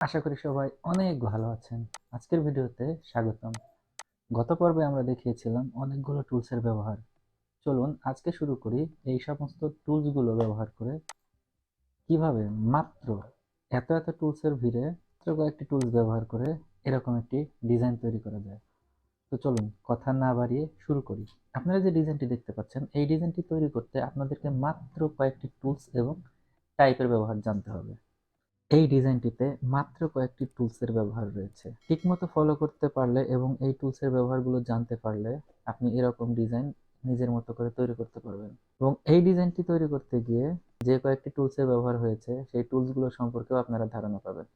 আশা করি সবাই অনেক ভালো আছেন। আজকের ভিডিওতে স্বাগতম। গত পর্বে আমরা দেখিয়েছিলাম অনেকগুলো টুলসের ব্যবহার। চলুন আজকে শুরু করি এই সমস্ত টুলসগুলো ব্যবহার করে কিভাবে মাত্র এত টুলসের ভিড়ে মাত্র কয়েকটি টুলস ব্যবহার করে এরকম একটি ডিজাইন তৈরি করা যায়। তো চলুন কথা না বাড়িয়ে শুরু করি। আপনারা যে ডিজাইনটি দেখতে পাচ্ছেন, এই ডিজাইনটি তৈরি করতে আপনাদেরকে মাত্র কয়েকটি টুলস এবং টাইপের ব্যবহার জানতে হবে। এই ডিজাইনটিতে মাত্র কয়েকটি টুলসের ব্যবহার রয়েছে। ঠিকমতো ফলো করতে পারলে এবং এই টুলসের ব্যবহারগুলো জানতে পারলে আপনি এরকম ডিজাইন নিজের মতো করে তৈরি করতে পারবেন। এবং এই ডিজাইনটি তৈরি করতে গিয়ে যে কয়েকটি টুলসের ব্যবহার হয়েছে সেই টুলসগুলো সম্পর্কেও আপনারা ধারণা পাবেন।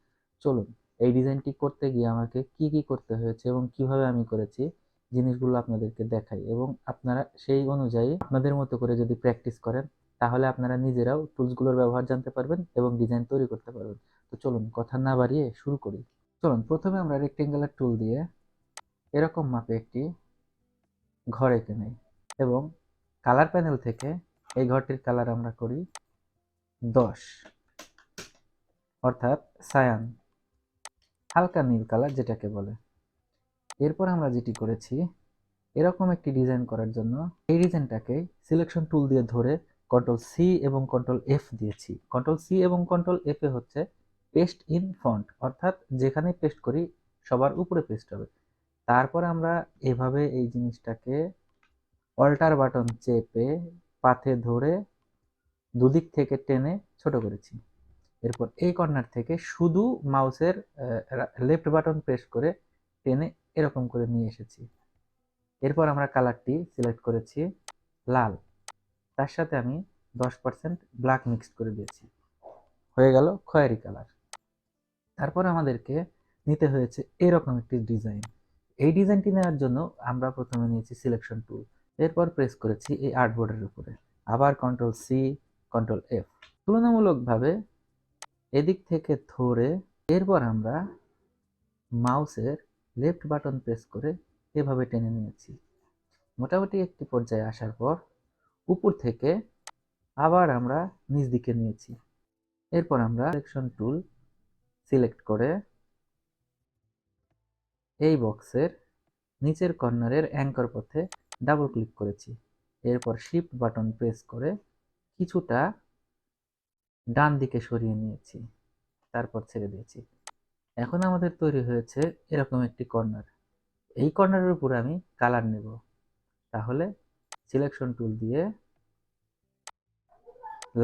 চলুন এই ডিজাইনটি করতে গিয়ে আমাকে কি কি করতে হয়েছে এবং কিভাবে আমি করেছি জিনিসগুলো আপনাদেরকে দেখাই, এবং আপনারা সেই অনুযায়ী আপনাদের মতো করে যদি প্র্যাকটিস করেন তাহলে আপনারা নিজেরাও টুলসগুলোর ব্যবহার জানতে পারবেন এবং ডিজাইন তৈরি করতে পারবেন। তো চলুন কথা না বাড়িয়ে শুরু করি। চলুন প্রথমে আমরা রেক্টেঙ্গুলার টুল দিয়ে এরকম মাপে একটি ঘর এঁকে নেই এবং কালার প্যানেল থেকে এই ঘরটির কালার আমরা করি 10, অর্থাৎ সায়ান, হালকা নীল কালার যেটাকে বলে। এরপর আমরা যেটি করেছি, এরকম একটি ডিজাইন করার জন্য এই ডিজাইনটাকে সিলেকশন টুল দিয়ে ধরে কন্ট্রোল সি এবং কন্ট্রোল এফ দিয়েছি। কন্ট্রোল সি এবং কন্ট্রোল এফ এ হচ্ছে পেস্ট ইন ফন্ট, অর্থাৎ যেখানে পেস্ট করি সবার উপরে পেস্ট হবে। তারপর আমরা এভাবে এই জিনিসটাকে অল্টার বাটন চেপে পাথে ধরে দুদিক থেকে টেনে ছোট করেছি। এরপর এই কর্নার থেকে শুধু মাউসের লেফট বাটন প্রেস করে টেনে এরকম করে নিয়ে এসেছি। এরপর আমরা কালারটি সিলেক্ট করেছি লাল, তার সাথে আমি 10% ব্ল্যাক মিক্সড করে দিয়েছি, হয়ে গেল খয়েরি কালার। তারপর আমাদেরকে নিতে হয়েছে এরকম একটি ডিজাইন। এই ডিজাইনটি নেওয়ার জন্য আমরা প্রথমে নিয়েছি সিলেকশন টুল, এরপর প্রেস করেছি এই আর্টবোর্ডের উপরে, আবার কন্ট্রোল সি কন্ট্রোল এফ তুলনামূলকভাবে এদিক থেকে ধরে এরপর আমরা মাউসের লেফট বাটন প্রেস করে এভাবে টেনে নিয়েছি। মোটামুটি একটি পর্যায়ে আসার পর উপর থেকে আবার আমরা নিচ দিকে নিয়েছি। এরপর আমরা সিলেকশন টুল সিলেক্ট করে এই বক্সের নিচের কর্নারের অ্যাঙ্কর পথে ডাবল ক্লিক করেছি। এরপর শিফট বাটন প্রেস করে কিছুটা ডান দিকে সরিয়ে নিয়েছি, তারপর ছেড়ে দিয়েছি। এখন আমাদের তৈরি হয়েছে এরকম একটি কর্নার। এই কর্নারের উপরে আমি কালার নেব, তাহলে সিলেকশন টুল দিয়ে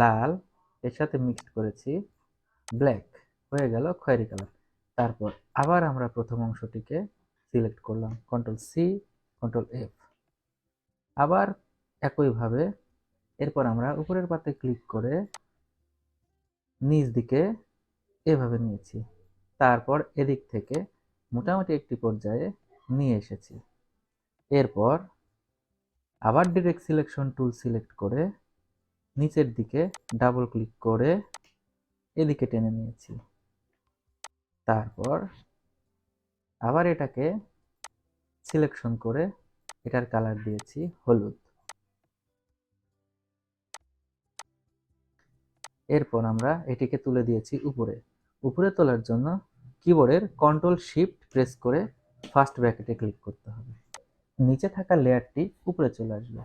লাল এর সাথে মিক্সড করেছি ব্ল্যাক, হয়ে গেল খয়েরি কালার। তারপর আবার আমরা প্রথম অংশটিকে সিলেক্ট করলাম কন্ট্রোল সি কন্ট্রোল এফ, আবার একইভাবে। এরপর আমরা উপরের পাতে ক্লিক করে নিচ দিকে এভাবে নিয়েছি, তারপর এদিক থেকে মোটামুটি একটি পর্যায়ে নিয়ে এসেছি। এরপর আবার ডিরেক্ট সিলেকশন টুল সিলেক্ট করে নিচের দিকে ডাবল ক্লিক করে এদিকে টেনে নিয়েছি। তারপর আবার এটাকে সিলেকশন করে এটার কালার দিয়েছি হলুদ। এরপর আমরা এটিকে তুলে দিয়েছি উপরে। উপরে তোলার জন্য কিবোর্ডের কন্ট্রোল শিফট প্রেস করে ফার্স্ট ব্র্যাকেটে ক্লিক করতে হবে, নিচে থাকা লেয়ারটি উপরে চলে আসবে।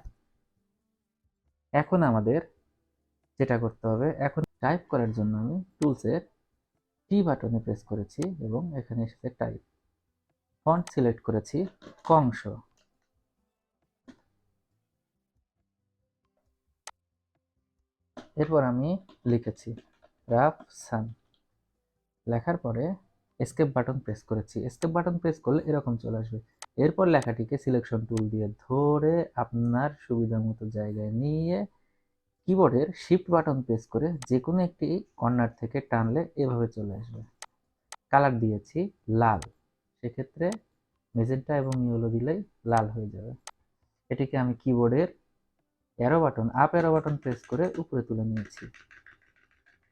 এখন আমাদের যেটা করতে হবে, এখন টাইপ করার জন্য আমি টুলসের টি বাটনে প্রেস করেছি এবং এখানে এসেছে টাইপ। ফন্ট সিলেক্ট করেছি কংস। এরপর আমি লিখেছি রাফ সান। লেখার পরে এস্কেপ বাটন প্রেস করেছি। এস্কেপ বাটন প্রেস করলে এরকম চলে আসবে। এরপর লেখাটিকে সিলেকশন টুল দিয়ে ধরে আপনার সুবিধা মতো জায়গায় নিয়ে কিবোর্ডের শিফট বাটন প্রেস করে যে কোনো একটি কর্নার থেকে টানলে এভাবে চলে আসবে। কালার দিয়েছি লাল, সেক্ষেত্রে মেজেন্টা এবং ইয়েলো দিলেই লাল হয়ে যাবে। এটিকে আমি কিবোর্ডের arrow button up arrow button press করে উপরে তুলে নিয়েছি,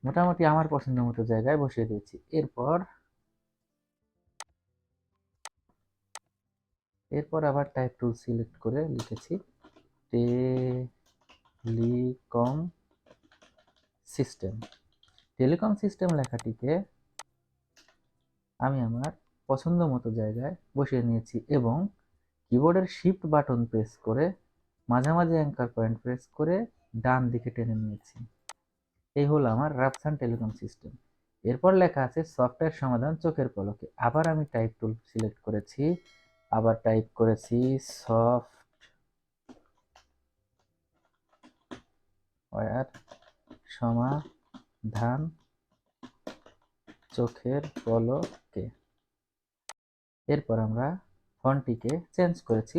মোটামুটি আমার পছন্দ মতো জায়গায় বসিয়ে দিয়েছি। এরপর আবার টাইপ টুল সিলেক্ট করে লিখেছি টেলিকম সিস্টেম। টেলিকম সিস্টেম লেখাটিকে আমি আমার পছন্দ মতো জায়গায় বসিয়ে নিয়েছি এবং কিবোর্ডের শিফট বাটন প্রেস করে মাঝামাঝি অ্যাঙ্কার পয়েন্ট প্রেস করে ডান দিকে টেনে নিয়েছি। এই হলো আমার রাফসান টেলিকম সিস্টেম। এরপর লেখা আছে সফটওয়্যার সমাধান চোখের পলকে। আবার আমি টাইপ টুল সিলেক্ট করেছি, আবার টাইপ করেছি সফটওয়্যার সমাধান চোখের পলকে। এরপর আমরা ফন্টটিকে চেঞ্জ করেছি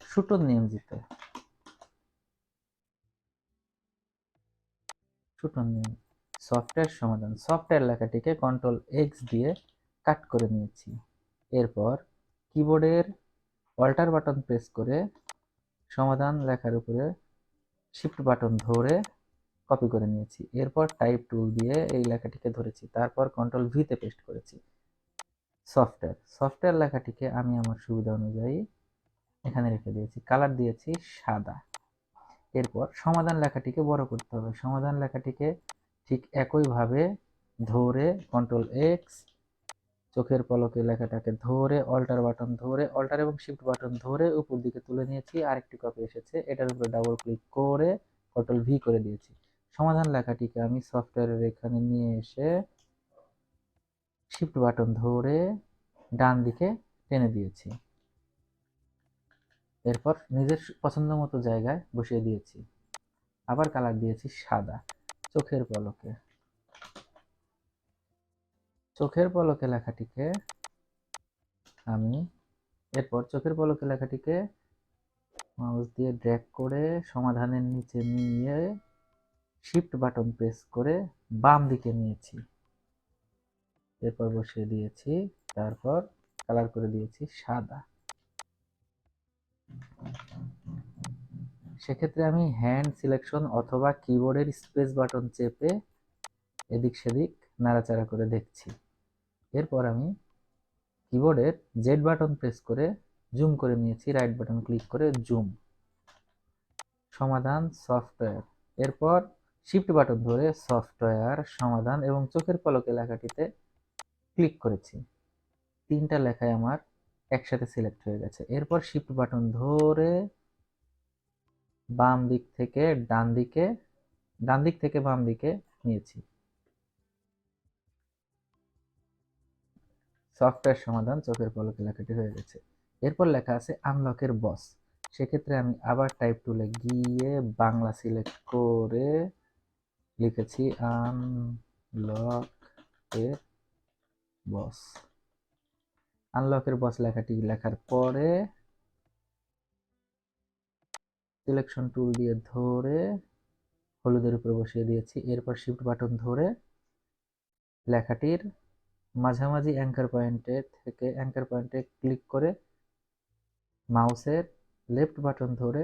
সুটন নিয়ন্ত্রিতে। সুটন নিয়ম সফটওয়্যার সমাধান সফটওয়্যার লেখাটিকে কন্ট্রোল এক্স দিয়ে কাট করে নিয়েছি। এরপর কিবোর্ডের অল্টার বাটন প্রেস করে সমাধান লেখার উপরে শিফট বাটন ধরে কপি করে নিয়েছি। এরপর টাইপ টুল দিয়ে এই লেখাটিকে ধরেছি, তারপর কন্ট্রোল ভিতে পেস্ট করেছি। সফটওয়্যার লেখাটিকে আমি আমার সুবিধা অনুযায়ী এখানে রেখে দিয়েছি, কালার দিয়েছি সাদা। এরপর সমাধান লেখাটিকে বড় করতে হবে। সমাধান লেখাটিকে ঠিক একইভাবে ধরে কন্ট্রোল এক্স, চোখের পলকে লেখাটাকে ধরে অল্টার বাটন ধরে অল্টার এবং শিফট বাটন ধরে উপর দিকে তুলে নিয়েছি। আরেকটি কপি এসেছে, এটার উপরে ডাবল ক্লিক করে কন্ট্রোল ভি করে দিয়েছি। সমাধান লেখাটিকে আমি সফটওয়্যারের এখানে নিয়ে এসে শিফট বাটন ধরে ডান দিকে টেনে দিয়েছি। এরপর নিজের পছন্দ মতো জায়গায় বসিয়ে দিয়েছি। আবার কালার দিয়েছি সাদা। চোখের পলকে লেখাটিকে আমি চোখের পলকে লেখাটিকে মাউস দিয়ে ড্র্যাগ করে সমাধানের নিচে নিয়ে শিফট বাটন প্রেস করে বাম দিকে নিয়েছি। এরপর বসিয়ে দিয়েছি, তারপর কালার করে দিয়েছি সাদা। সেক্ষেত্রে আমি হ্যান্ড সিলেকশন অথবা কিবোর্ডের স্পেস বাটন চেপে এদিক সেদিক নাড়াচাড়া করে দেখছি। এরপর আমি কিবোর্ডের জেড বাটন প্রেস করে জুম করে নিয়েছি, রাইট বাটন ক্লিক করে জুম। সমাধান সফটওয়্যার। এরপর শিফট বাটন ধরে সফটওয়্যার সমাধান এবং চোখের পলকে লেখাটিতে ক্লিক করেছি। তিনটা লেখাই আমার একসাথে সিলেক্ট হয়ে গেছে। এরপর শিফট বাটন ধরে বাম দিক থেকে ডান দিক থেকে বাম দিকে নিয়েছি। সফটওয়্যার সমাধান চোখের পলকে লেখাটি হয়ে গেছে। এরপর লেখা আছে আনলকের বস। সেক্ষেত্রে আমি আবার টাইপ টুলে গিয়ে বাংলা সিলেক্ট করে লিখেছি আনলকের বস। আনলকের বস লেখাটি লেখার পরে সিলেকশন টুল দিয়ে ধরে হলুদের উপরে বসিয়ে দিয়েছি। এরপর শিফট বাটন ধরে লেখাটির মাঝামাঝি অ্যাঙ্কার পয়েন্টে ক্লিক করে মাউসের লেফট বাটন ধরে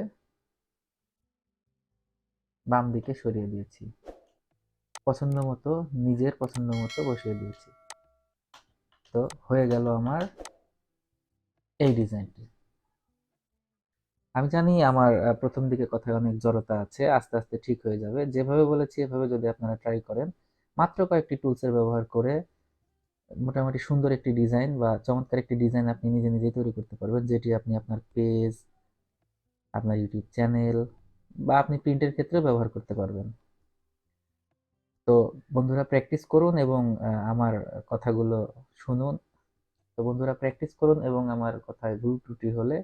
বাম দিকে সরিয়ে দিয়েছি। নিজের পছন্দ মতো বসিয়ে দিয়েছি। তো হয়ে গেল আমার এই ডিজাইনটি। আমি জানি আমার প্রথম দিকে কথায় অনেক জড়তা আছে, আস্তে আস্তে ঠিক হয়ে যাবে। যেভাবে বলেছি এভাবে যদি আপনারা ট্রাই করেন, মাত্র কয়েকটি টুলসের ব্যবহার করে মোটামুটি সুন্দর একটি ডিজাইন বা চমৎকার একটি ডিজাইন আপনি নিজে নিজেই তৈরি করতে পারবেন, যেটি আপনি আপনার পেজ, আপনার ইউটিউব চ্যানেল বা আপনি প্রিন্টের ক্ষেত্রে ব্যবহার করতে পারবেন। তো বন্ধুরা প্র্যাকটিস করুন এবং আমার কথাগুলো শুনুন। তো বন্ধুরা প্র্যাকটিস করুন এবং আমার কথায় ভুল ত্রুটি হলে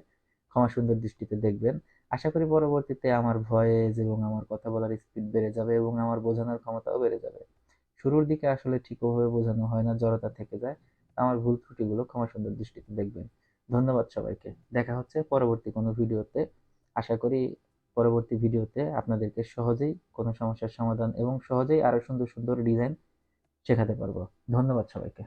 ক্ষমা সুন্দর দৃষ্টিতে দেখবেন। আশা করি পরবর্তীতে আমার ভয়েস এবং আমার কথা বলার স্পিড বেড়ে যাবে এবং আমার বোঝানোর ক্ষমতাও বেড়ে যাবে। শুরুর দিকে আসলে ঠিক ওভাবে বোঝানো হয় না, জড়তা থেকে যায়। আমার ভুল ত্রুটিগুলো ক্ষমা সুন্দর দৃষ্টিতে দেখবেন। ধন্যবাদ সবাইকে। দেখা হচ্ছে পরবর্তী কোনো ভিডিওতে। আশা করি পরবর্তী ভিডিওতে আপনাদেরকে সহজেই কোনো সমস্যার সমাধান এবং সহজেই আরো সুন্দর সুন্দর ডিজাইন শেখাতে পারবো। ধন্যবাদ সবাইকে।